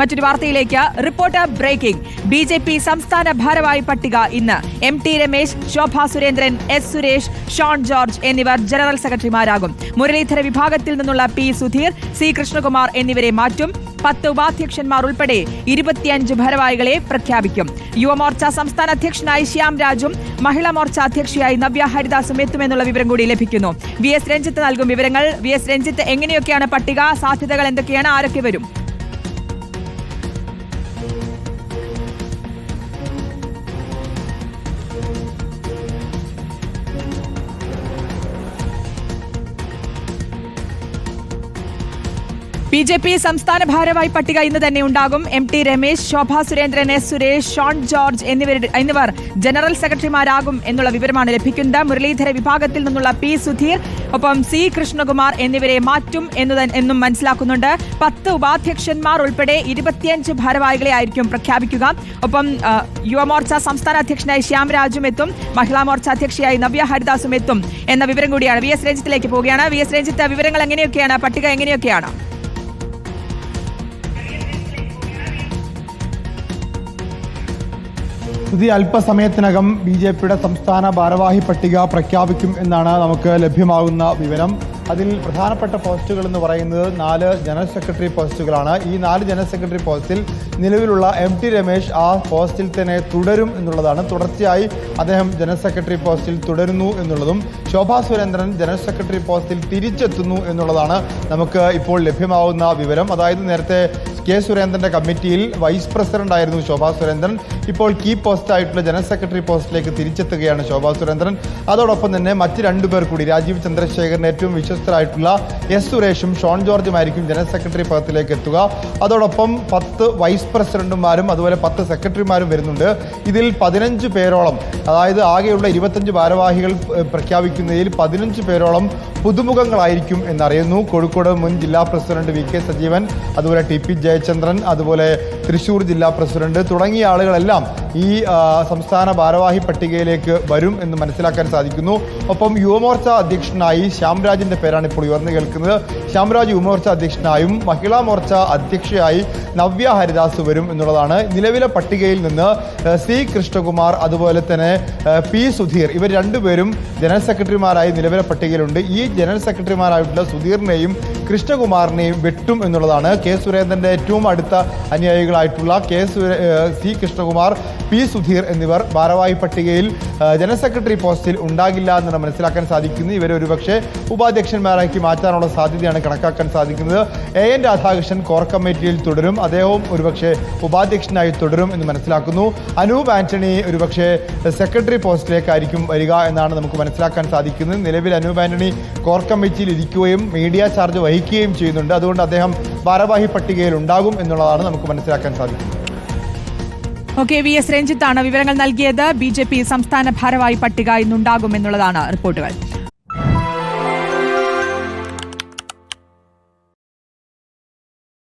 മറ്റൊരു വാർത്തയിലേക്ക്. Reporter breaking. BJP സംസ്ഥാന ഭാരവാഹി പട്ടിക ഇന്ന്. MT രമേശ്, ശോഭാ സുരേന്ദ്രൻ, S സുരേഷ്, ഷോൺ ജോർജ് എന്നിവർ ജനറൽ സെക്രട്ടറിമാരാകും. മുരളീധര വിഭാഗത്തിൽ നിന്നുള്ള P സുധീർ, C കൃഷ്ണകുമാർ എന്നിവരെ മാറ്റും. 10 ഉപാധ്യക്ഷന്മാർ ഉൾപ്പെടെ 25 ഭാരവാഹികളെ പ്രഖ്യാപിക്കും. യുവമോർച്ച സംസ്ഥാന അധ്യക്ഷനായി ശ്യാം രാജും മഹിളാ മോർച്ച അധ്യക്ഷയായി നവ്യ ഹരിദാസും എത്തുമെന്നുള്ള വിവരം കൂടി ലഭിക്കുന്നു. VS രഞ്ജിത്ത് നൽകും വിവരങ്ങൾ. VS രഞ്ജിത്ത്, എങ്ങനെയൊക്കെയാണ് പട്ടിക? സാധ്യതകൾ എന്തൊക്കെയാണ്? ആരൊക്കെ വരും? BJP സംസ്ഥാന ഭാരവാഹി പട്ടിക ഇന്ന് തന്നെ ഉണ്ടാകും. MT രമേശ്, ശോഭാ സുരേന്ദ്രൻ, S സുരേഷ്, ഷോൺ ജോർജ് എന്നിവർ ജനറൽ സെക്രട്ടറിമാരാകും എന്നുള്ള വിവരമാണ് ലഭിക്കുന്നത്. മുരളീധര വിഭാഗത്തിൽ നിന്നുള്ള P സുധീർ, ഒപ്പം C കൃഷ്ണകുമാർ എന്നിവരെ മാറ്റും എന്നും മനസ്സിലാക്കുന്നുണ്ട്. 10 ഉപാധ്യക്ഷന്മാർ ഉൾപ്പെടെ 25 ഭാരവാഹികളെ ആയിരിക്കും പ്രഖ്യാപിക്കുക. ഒപ്പം യുവമോർച്ച സംസ്ഥാന അധ്യക്ഷനായി ശ്യാം രാജും എത്തും. മഹിളാ മോർച്ച അധ്യക്ഷയായി നവ്യ ഹരിദാസും എത്തും എന്ന വിവരം കൂടിയാണ്. VS രഞ്ജിത്തിലേക്ക് പോവുകയാണ്. VS രഞ്ജിത്ത്, വിവരങ്ങൾ എങ്ങനെയൊക്കെയാണ്? പട്ടിക എങ്ങനെയൊക്കെയാണ്? അല്പസമയത്തിനകം BJPയുടെ സംസ്ഥാന ഭാരവാഹി പട്ടിക പ്രഖ്യാപിക്കും എന്നാണ് നമുക്ക് ലഭ്യമാകുന്ന വിവരം. അതിൽ പ്രധാനപ്പെട്ട പോസ്റ്റുകൾ എന്ന് പറയുന്നത് 4 ജനറൽ സെക്രട്ടറി പോസ്റ്റുകളാണ്. ഈ 4 ജനറൽ സെക്രട്ടറി പോസ്റ്റിൽ നിലവിലുള്ള MT രമേശ് ആ പോസ്റ്റിൽ തന്നെ തുടരും എന്നുള്ളതാണ്. തുടർച്ചയായി അദ്ദേഹം ജനറൽ സെക്രട്ടറി പോസ്റ്റിൽ തുടരുന്നു എന്നുള്ളതും ശോഭാ സുരേന്ദ്രൻ ജനറൽ സെക്രട്ടറി പോസ്റ്റിൽ തിരിച്ചെത്തുന്നു എന്നുള്ളതാണ് നമുക്ക് ഇപ്പോൾ ലഭ്യമാകുന്ന വിവരം. അതായത് നേരത്തെ K സുരേന്ദ്രന്റെ കമ്മിറ്റിയിൽ വൈസ് പ്രസിഡന്റ് ആയിരുന്നു ശോഭാ സുരേന്ദ്രൻ. ഇപ്പോൾ കീ പോസ്റ്റായിട്ടുള്ള ജനറൽ സെക്രട്ടറി പോസ്റ്റിലേക്ക് തിരിച്ചെത്തുകയാണ് ശോഭാ സുരേന്ദ്രൻ. അതോടൊപ്പം തന്നെ മറ്റ് 2 പേർ കൂടി, രാജീവ് ചന്ദ്രശേഖരൻ ഏറ്റവും വിശ്വസ്തരായിട്ടുള്ള S സുരേഷും ഷോൺ ജോർജുമായിരിക്കും ജനറൽ സെക്രട്ടറി പദത്തിലേക്ക് എത്തുക. അതോടൊപ്പം 10 വൈസ് പ്രസിഡന്റുമാരും അതുപോലെ 10 സെക്രട്ടറിമാരും വരുന്നുണ്ട്. ഇതിൽ 15 പേരോളം, അതായത് ആകെയുള്ള 25 ഭാരവാഹികൾ പ്രഖ്യാപിക്കുന്നതിൽ 15 പേരോളം പുതുമുഖങ്ങളായിരിക്കും എന്നറിയുന്നു. കോഴിക്കോട് മുൻ ജില്ലാ പ്രസിഡന്റ് VK സജീവൻ, അതുപോലെ TP ജയചന്ദ്രൻ, അതുപോലെ തൃശൂർ ജില്ലാ പ്രസിഡന്റ് തുടങ്ങിയ ആളുകളെല്ലാം ഈ സംസ്ഥാന ഭാരവാഹി പട്ടികയിലേക്ക് വരും എന്ന് മനസ്സിലാക്കാൻ സാധിക്കുന്നു. ഒപ്പം യുവമോർച്ച അധ്യക്ഷനായി ശ്യാംരാജിന്റെ പേരാണ് ഇപ്പോൾ ഉയർന്നു കേൾക്കുന്നത്. ശ്യാംരാജ് യുവമോർച്ച അധ്യക്ഷനായും മഹിളാ മോർച്ച അധ്യക്ഷയായി നവ്യ ഹരിദാസ് വരും എന്നുള്ളതാണ്. നിലവിലെ പട്ടികയിൽ നിന്ന് C കൃഷ്ണകുമാർ അതുപോലെ തന്നെ P സുധീർ ഇവർ 2 പേരും ജനറൽ സെക്രട്ടറിമാരായി നിലവിലെ പട്ടികയിലുണ്ട്. ഈ ജനറൽ സെക്രട്ടറിമാരായിട്ടുള്ള സുധീറിനെയും കൃഷ്ണകുമാറിനെയും വെട്ടും എന്നുള്ളതാണ്. K സുരേന്ദ്രന്റെ ഏറ്റവും അടുത്ത അനുയായികളായിട്ടുള്ള C കൃഷ്ണകുമാർ, P സുധീർ എന്നിവർ ഭാരവാഹി പട്ടികയിൽ ജനറൽ സെക്രട്ടറി പോസ്റ്റിൽ ഉണ്ടാകില്ല എന്നാണ് മനസ്സിലാക്കാൻ സാധിക്കുന്നത്. ഇവരെ ഒരുപക്ഷെ ഉപാധ്യക്ഷന്മാരാക്കി മാറ്റാനുള്ള സാധ്യതയാണ് കണക്കാക്കാൻ സാധിക്കുന്നത്. AN രാധാകൃഷ്ണൻ കോർ കമ്മിറ്റിയിൽ തുടരും. അദ്ദേഹവും ഒരുപക്ഷെ ഉപാധ്യക്ഷനായി തുടരും എന്ന് മനസ്സിലാക്കുന്നു. അനൂപ് ആന്റണി ഒരുപക്ഷെ സെക്രട്ടറി പോസ്റ്റിലേക്കായിരിക്കും വരിക എന്നാണ് നമുക്ക് മനസ്സിലാക്കാൻ സാധിക്കുന്നത്. നിലവിൽ അനൂപ് ആന്റണി കോർ കമ്മിറ്റിയിൽ ഇരിക്കുകയും മീഡിയ ചാർജ് വഹിക്കുകയും ചെയ്യുന്നുണ്ട്. അതുകൊണ്ട് അദ്ദേഹം ഭാരവാഹി പട്ടികയിൽ ഉണ്ടാകും എന്നുള്ളതാണ് നമുക്ക് മനസ്സിലാക്കാൻ സാധിക്കുന്നത്. VS രഞ്ജിത്താണ് വിവരങ്ങൾ നൽകിയത്. BJP സംസ്ഥാന ഭാരവാഹി പട്ടിക ഇന്നുണ്ടാകുമെന്നുള്ളതാണ് റിപ്പോർട്ടുകൾ.